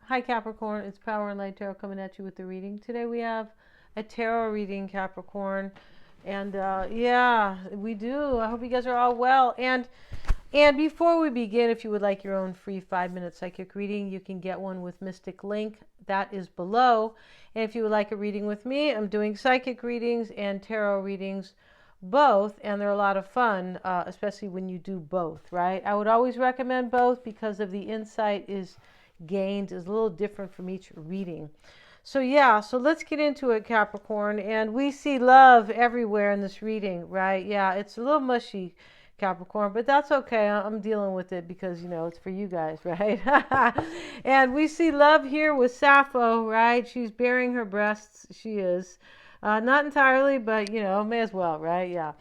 Hi Capricorn, it's Power and Light Tarot coming at you with the reading. Today we have a tarot reading, Capricorn. And yeah, we do. I hope you guys are all well. And before we begin, if you would like your own free 5-minute psychic reading, you can get one with Mystic Link. That is below. And if you would like a reading with me, I'm doing psychic readings and tarot readings both, and they're a lot of fun, especially when you do both, right? I would always recommend both because of the insight is gained is a little different from each reading. So yeah, so let's get into it, Capricorn. And we see love everywhere in this reading, right? Yeah, it's a little mushy, Capricorn, but that's okay. I'm dealing with it because, you know, it's for you guys, right? And we see love here with Sappho, right? She's bearing her breasts. She is. Not entirely, but, you know, may as well, right? Yeah.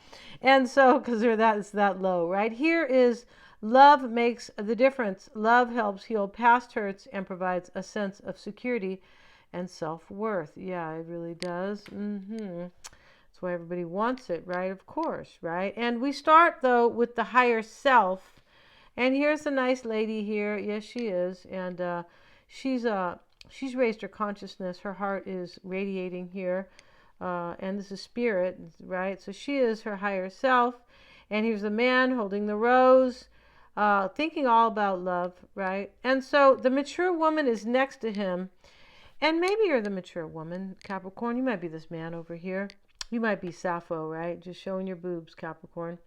And so, because it's that low, right? Here is love makes the difference. Love helps heal past hurts and provides a sense of security and self-worth. Yeah, it really does. That's why everybody wants it, right? Of course, right? And we start, though, with the higher self. And here's a nice lady here. Yes, she is. And she's raised her consciousness. Her heart is radiating here. And this is spirit, right? So she is her higher self. And here's a man holding the rose, thinking all about love, right? And so the mature woman is next to him. And maybe you're the mature woman, Capricorn. You might be this man over here. You might be Sappho, right? Just showing your boobs, Capricorn.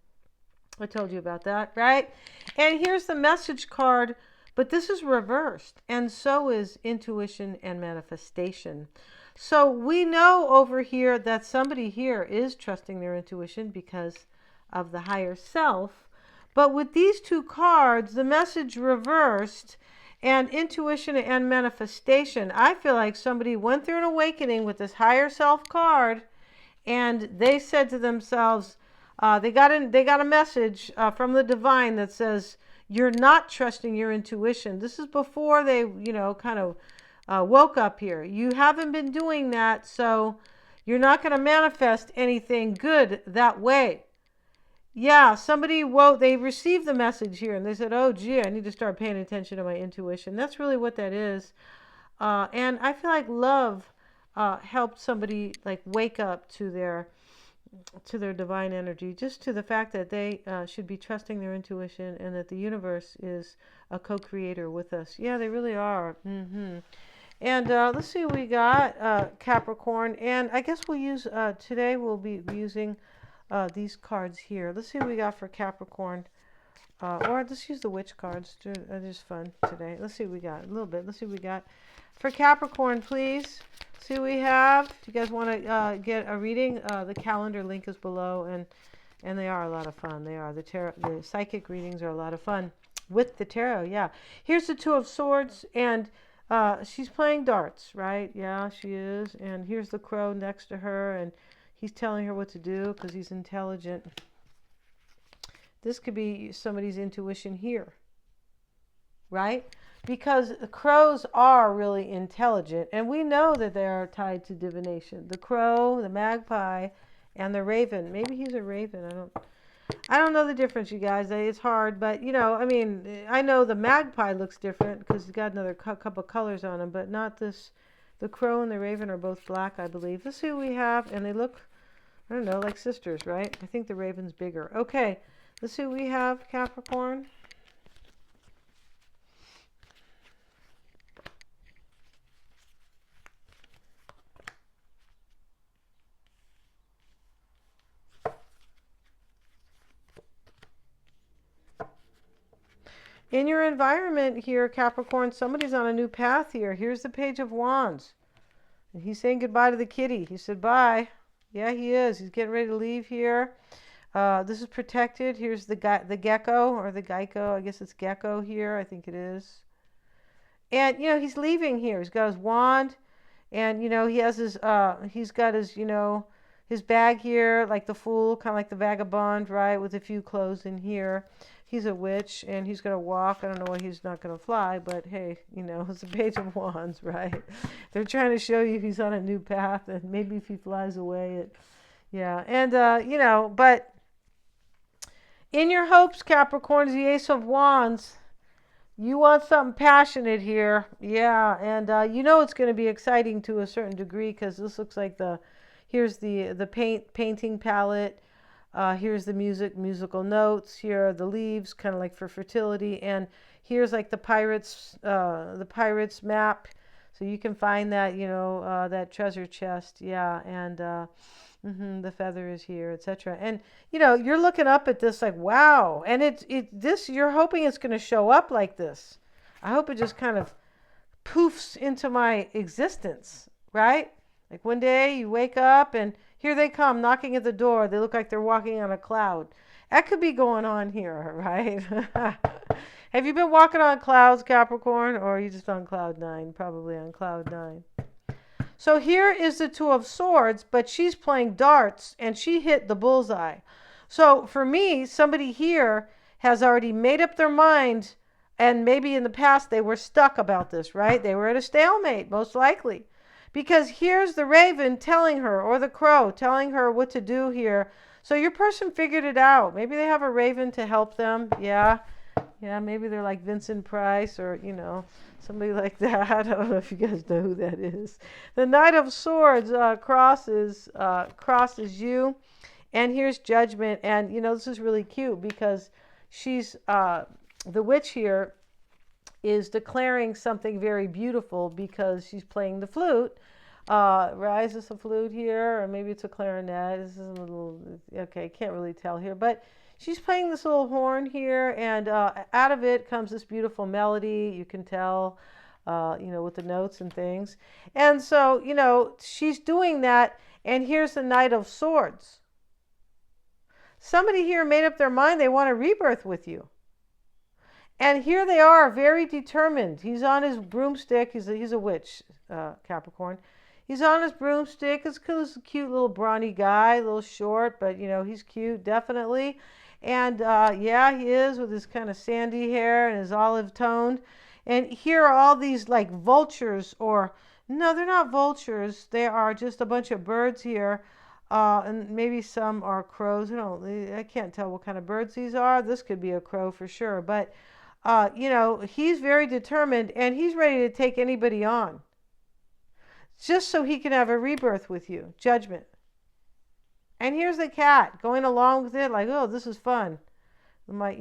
I told you about that, right? And here's the message card, but this is reversed. And so is intuition and manifestation. So we know over here that somebody here is trusting their intuition because of the higher self. But with these two cards, the message reversed and intuition and manifestation, I feel like somebody went through an awakening with this higher self card and they said to themselves, they got a message from the divine that says, you're not trusting your intuition. This is before they, you know, kind of woke up here. You haven't been doing that, so you're not going to manifest anything good that way. Yeah, somebody woke, they received the message here and they said, oh, gee, I need to start paying attention to my intuition. That's really what that is. And I feel like love helped somebody like wake up to their divine energy, just to the fact that they should be trusting their intuition and that the universe is a co-creator with us. Yeah, they really are. And let's see what we got, Capricorn. And I guess we'll use, today we'll be using these cards here. Let's see what we got for Capricorn. Or let's use the witch cards. They're just fun today. Let's see what we got. A little bit. Let's see what we got. For Capricorn, please. See what we have. Do you guys want to get a reading? The calendar link is below. And they are a lot of fun. They are. The psychic readings are a lot of fun. With the tarot, yeah. Here's the Two of Swords. And she's playing darts, right? Yeah, she is. And here's the crow next to her. And he's telling her what to do because he's intelligent. This could be somebody's intuition here, right? Because the crows are really intelligent, and we know that they are tied to divination. The crow, the magpie, and the raven. Maybe he's a raven. I don't know the difference, you guys. It's hard, but you know, I mean, I know the magpie looks different because he's got another couple colors on him, but not this. The crow and the raven are both black, I believe. Let's see what we have, and they look, I don't know, like sisters, right? I think the raven's bigger. Okay, let's see what we have, Capricorn. In your environment here, Capricorn, somebody's on a new path here. Here's the Page of Wands. And he's saying goodbye to the kitty. He said bye. Yeah, he is. He's getting ready to leave here. This is protected. Here's the gecko or the geico. I guess it's gecko here. I think it is. And, you know, he's leaving here. He's got his wand. And, you know, he has his, he's got his, you know, his bag here, like the fool, kind of like the vagabond, right, with a few clothes in here. He's a witch, and he's going to walk. I don't know why he's not going to fly, but hey, you know, it's a Page of Wands, right? They're trying to show you he's on a new path, and maybe if he flies away, yeah. And, you know, but in your hopes, Capricorn, is the Ace of Wands. You want something passionate here. Yeah, and you know it's going to be exciting to a certain degree because this looks like here's the painting palette. Here's the musical notes. Here are the leaves, kind of like for fertility. And here's like the pirates map. So you can find that, that treasure chest. Yeah, and the feather is here, etc. And you're looking up at this like, wow. And you're hoping it's going to show up like this. I hope it just kind of poofs into my existence, right? Like one day you wake up and here they come knocking at the door. They look like they're walking on a cloud. That could be going on here, right? Have you been walking on clouds, Capricorn? Or are you just on cloud 9? Probably on cloud 9. So here is the Two of Swords, but she's playing darts and she hit the bullseye. So for me, somebody here has already made up their mind, and maybe in the past they were stuck about this, right? They were at a stalemate, most likely. Because here's the raven telling her, or the crow telling her what to do here. So your person figured it out. Maybe they have a raven to help them. Yeah, maybe they're like Vincent Price or, somebody like that. I don't know if you guys know who that is. The Knight of Swords crosses you. And here's Judgment. And, this is really cute because she's, the witch here is declaring something very beautiful because she's playing the flute. Right? Is this a flute here? Or maybe it's a clarinet. This is a little, okay, can't really tell here. But she's playing this little horn here, and out of it comes this beautiful melody. You can tell, with the notes and things. And so, she's doing that, and here's the Knight of Swords. Somebody here made up their mind they want a rebirth with you. And here they are, very determined. He's on his broomstick. He's a witch, Capricorn. He's on his broomstick. It's a cute little brawny guy, a little short, but, he's cute, definitely. And, he is with his kind of sandy hair and his olive toned. And here are all these, like, vultures, or, no, they're not vultures. They are just a bunch of birds here. And maybe some are crows. I can't tell what kind of birds these are. This could be a crow for sure. But, he's very determined, and he's ready to take anybody on. Just so he can have a rebirth with you. Judgment. And here's the cat going along with it like, oh, this is fun. My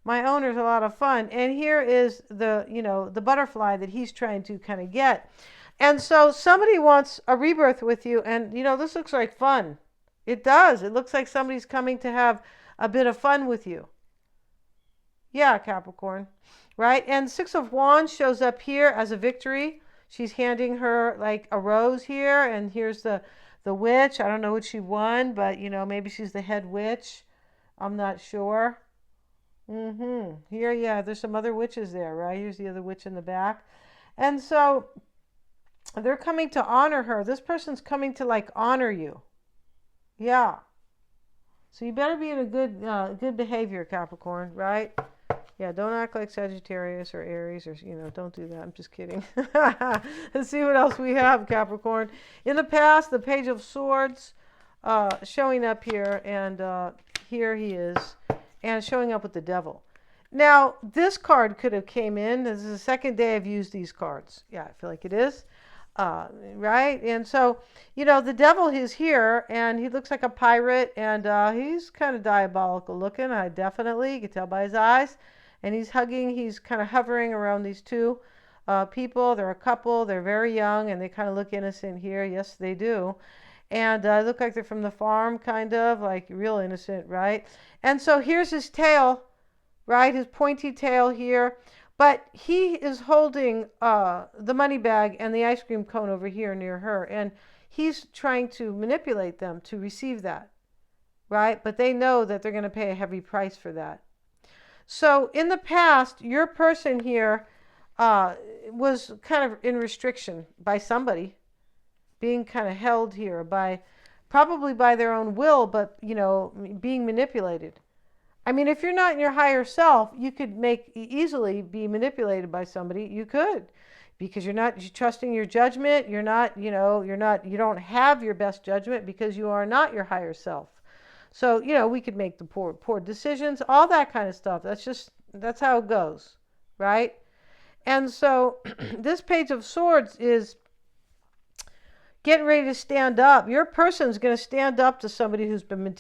owner's a lot of fun. And here is the butterfly that he's trying to kind of get. And so somebody wants a rebirth with you, and, this looks like fun. It does. It looks like somebody's coming to have a bit of fun with you. Yeah, Capricorn, right? And Six of Wands shows up here as a victory. She's handing her like a rose here, and here's the witch. I don't know what she won, but, maybe she's the head witch. I'm not sure. Here, yeah, there's some other witches there, right? Here's the other witch in the back. And so they're coming to honor her. This person's coming to, like, honor you. Yeah. So you better be in a good behavior, Capricorn, right? Yeah, don't act like Sagittarius or Aries or, don't do that. I'm just kidding. Let's see what else we have, Capricorn. In the past, the Page of Swords showing up here, and here he is, and showing up with the Devil. Now, this card could have came in. This is the second day I've used these cards. Yeah, I feel like it is. Right? And so, the Devil is here, and he looks like a pirate, and he's kind of diabolical looking. Definitely, you can tell by his eyes. And he's kind of hovering around these two people. They're a couple. They're very young, and they kind of look innocent here. Yes, they do. And look like they're from the farm, kind of, like real innocent, right? And so here's his tail, right? His pointy tail here. But he is holding the money bag and the ice cream cone over here near her. And he's trying to manipulate them to receive that, right? But they know that they're going to pay a heavy price for that. So in the past, your person here was kind of in restriction by somebody, being kind of held here probably by their own will, but, being manipulated. I mean, if you're not in your higher self, you could easily be manipulated by somebody. You could, because you're not trusting your judgment. You don't have your best judgment because you are not your higher self. So, we could make the poor decisions, all that kind of stuff. That's how it goes, right? And so this Page of Swords is getting ready to stand up. Your person's going to stand up to somebody who's been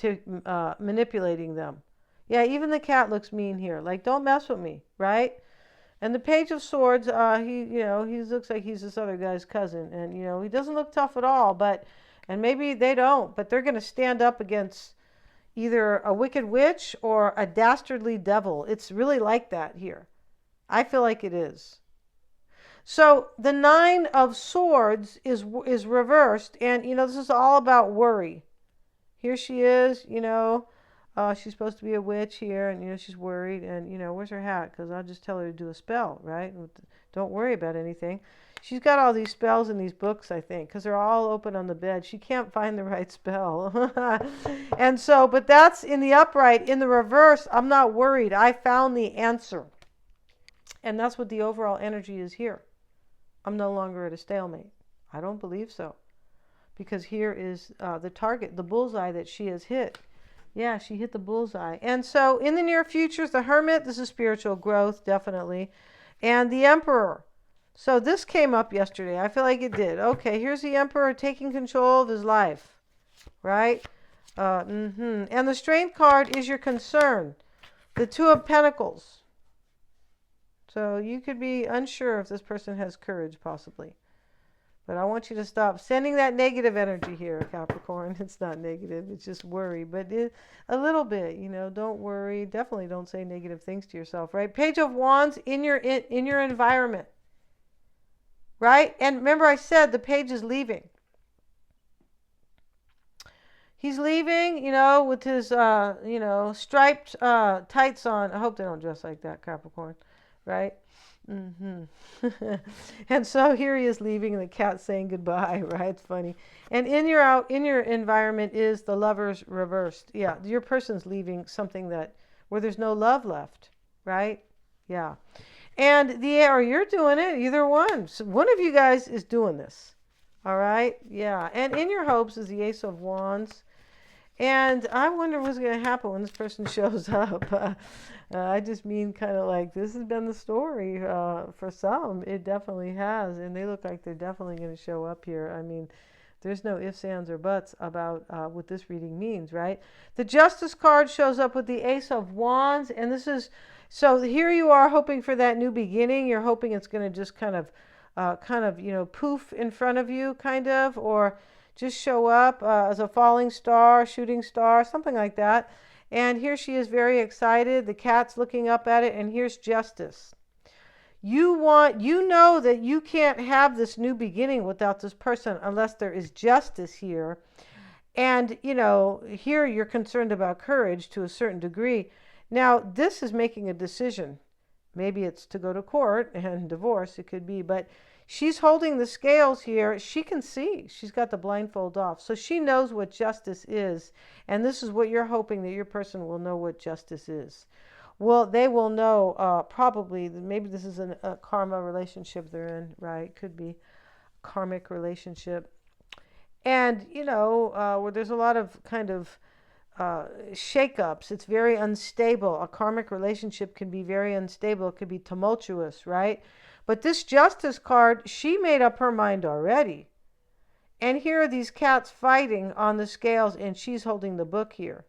manipulating them. Yeah, even the cat looks mean here. Like, don't mess with me, right? And the Page of Swords, he looks like he's this other guy's cousin. And, he doesn't look tough at all. And maybe they don't, but they're going to stand up against either a wicked witch or a dastardly devil. It's really like that here. I feel like it is. So the Nine of Swords is reversed, and this is all about worry. Here she is, she's supposed to be a witch here, and she's worried, and where's her hat? Because I'll just tell her to do a spell, right? Don't worry about anything. She's got all these spells in these books, I think, because they're all open on the bed. She can't find the right spell. And so, but that's in the upright. In the reverse, I'm not worried. I found the answer. And that's what the overall energy is here. I'm no longer at a stalemate. I don't believe so. Because here is the target, the bullseye that she has hit. Yeah, she hit the bullseye. And so in the near future, the Hermit, this is spiritual growth, definitely. And the Emperor. So this came up yesterday. I feel like it did. Okay, here's the Emperor taking control of his life. Right? And the Strength card is your concern. The Two of Pentacles. So you could be unsure if this person has courage, possibly. But I want you to stop sending that negative energy here, Capricorn. It's not negative. It's just worry. But a little bit, don't worry. Definitely don't say negative things to yourself, right? Page of Wands in your environment, right? And remember I said the page is leaving. He's leaving, with his, striped tights on. I hope they don't dress like that, Capricorn. Right? And so here he is leaving, and the cat's saying goodbye, right? It's funny. And in your environment is the Lovers reversed. Yeah, your person's leaving something where there's no love left, right? Yeah. And or you're doing it, either one. So one of you guys is doing this. All right? Yeah. And in your hopes is the Ace of Wands. And I wonder what's going to happen when this person shows up. I just mean kind of like this has been the story for some. It definitely has. And they look like they're definitely going to show up here. I mean, there's no ifs, ands, or buts about what this reading means, right? The Justice card shows up with the Ace of Wands. And this is, so here you are hoping for that new beginning. You're hoping it's going to just kind of, poof in front of you, kind of, or just show up as a falling star, shooting star, something like that. And here she is very excited. The cat's looking up at it, and here's justice. You know that you can't have this new beginning without this person unless there is justice here. And, here you're concerned about courage to a certain degree. Now, this is making a decision. Maybe it's to go to court and divorce, it could be, but she's holding the scales here. She can see. She's got the blindfold off. So she knows what justice is. And this is what you're hoping, that your person will know what justice is. Well, they will know probably, maybe this is a karma relationship they're in, right? Could be a karmic relationship. And, where there's a lot of kind of shakeups. It's very unstable. A karmic relationship can be very unstable. It could be tumultuous, right? But this Justice card, she made up her mind already. And here are these cats fighting on the scales, and she's holding the book here.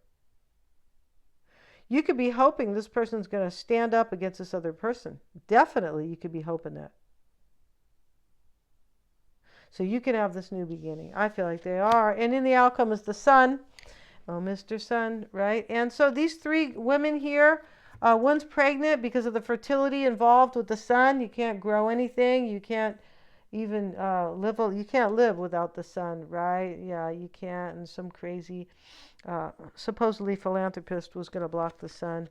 You could be hoping this person's going to stand up against this other person. Definitely, you could be hoping that. So you can have this new beginning. I feel like they are. And in the outcome is the Sun. Oh, Mr. Sun, right? And so these three women here, one's pregnant because of the fertility involved with the sun. You can't grow anything. You can't even you can't live without the sun, right? Yeah, you can't. And some crazy, supposedly philanthropist was going to block the sun.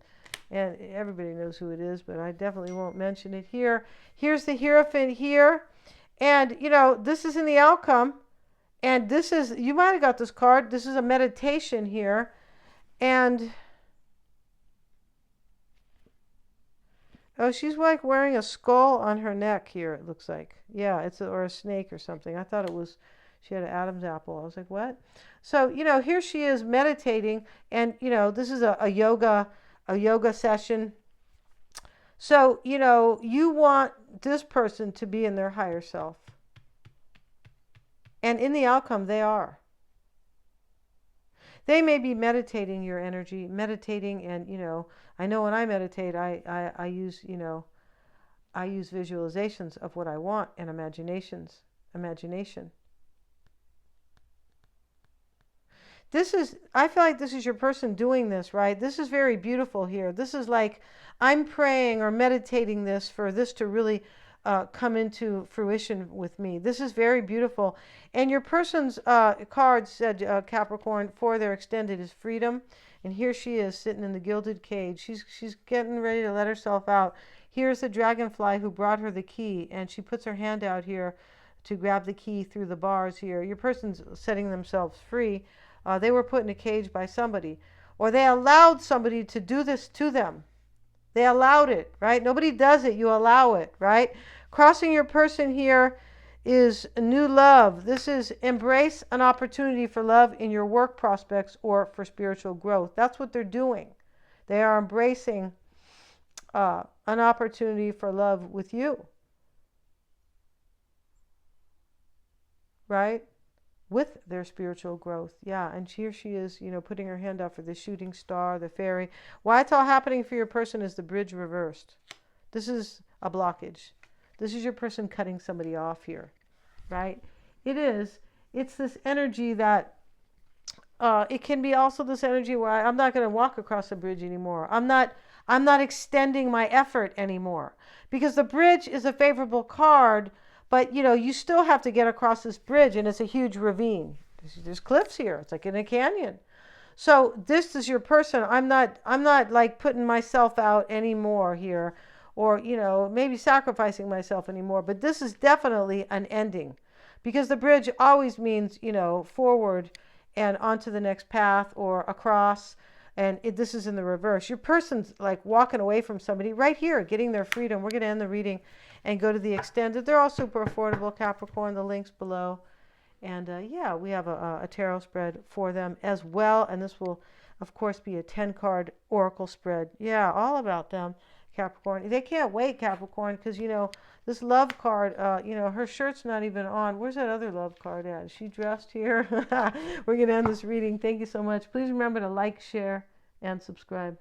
And everybody knows who it is, but I definitely won't mention it here. Here's the Hierophant here. And, this is in the outcome. And this is, you might have got this card. This is a meditation here. And oh, she's like wearing a skull on her neck here, it looks like. Yeah, or a snake or something. I thought it was, she had an Adam's apple. I was like, what? So, here she is meditating, and, this is a yoga session. So, you know, you want this person to be in their higher self. And in the outcome, they are. They may be meditating your energy, meditating, and, you know, I know when I meditate, I use, you know, I use visualizations of what I want and imagination. This is, I feel like this is your person doing this, right? This is very beautiful here. This is like I'm praying or meditating this for this to really come into fruition with me. This is very beautiful. And your person's card said, Capricorn, for their extended is freedom. And here she is sitting in the gilded cage. She's getting ready to let herself out. Here's the dragonfly who brought her the key. And she puts her hand out here to grab the key through the bars here. Your person's setting themselves free. They were put in a cage by somebody, or they allowed somebody to do this to them. They allowed it, right? Nobody does it, you allow it, right? Crossing your person here is new love. This is embrace an opportunity for love in your work prospects or for spiritual growth. That's what they're doing. They are embracing an opportunity for love with you, right? With their spiritual growth. Yeah, and here she is, you know, putting her hand out for the shooting star, the fairy. Why it's all happening for your person is the bridge reversed. This is a blockage. This is your person cutting somebody off here, right? It is. It's this energy that it can be also this energy where I'm not going to walk across the bridge anymore. I'm not extending my effort anymore, because the bridge is a favorable card. But, you know, you still have to get across this bridge, and it's a huge ravine. There's cliffs here. It's like in a canyon. So this is your person. I'm not like putting myself out anymore here, or, you know, maybe sacrificing myself anymore. But this is definitely an ending, because the bridge always means, you know, forward and onto the next path or across. And this is in the reverse. Your person's like walking away from somebody right here, getting their freedom. We're going to end the reading and go to the extended. They're all super affordable, Capricorn. The link's below. And yeah, we have a tarot spread for them as well. And this will, of course, be a 10-card oracle spread. Yeah, all about them, Capricorn. They can't wait, Capricorn, because, you know, this love card, you know, her shirt's not even on. Where's that other love card at? Is she dressed here? We're going to end this reading. Thank you so much. Please remember to like, share, and subscribe.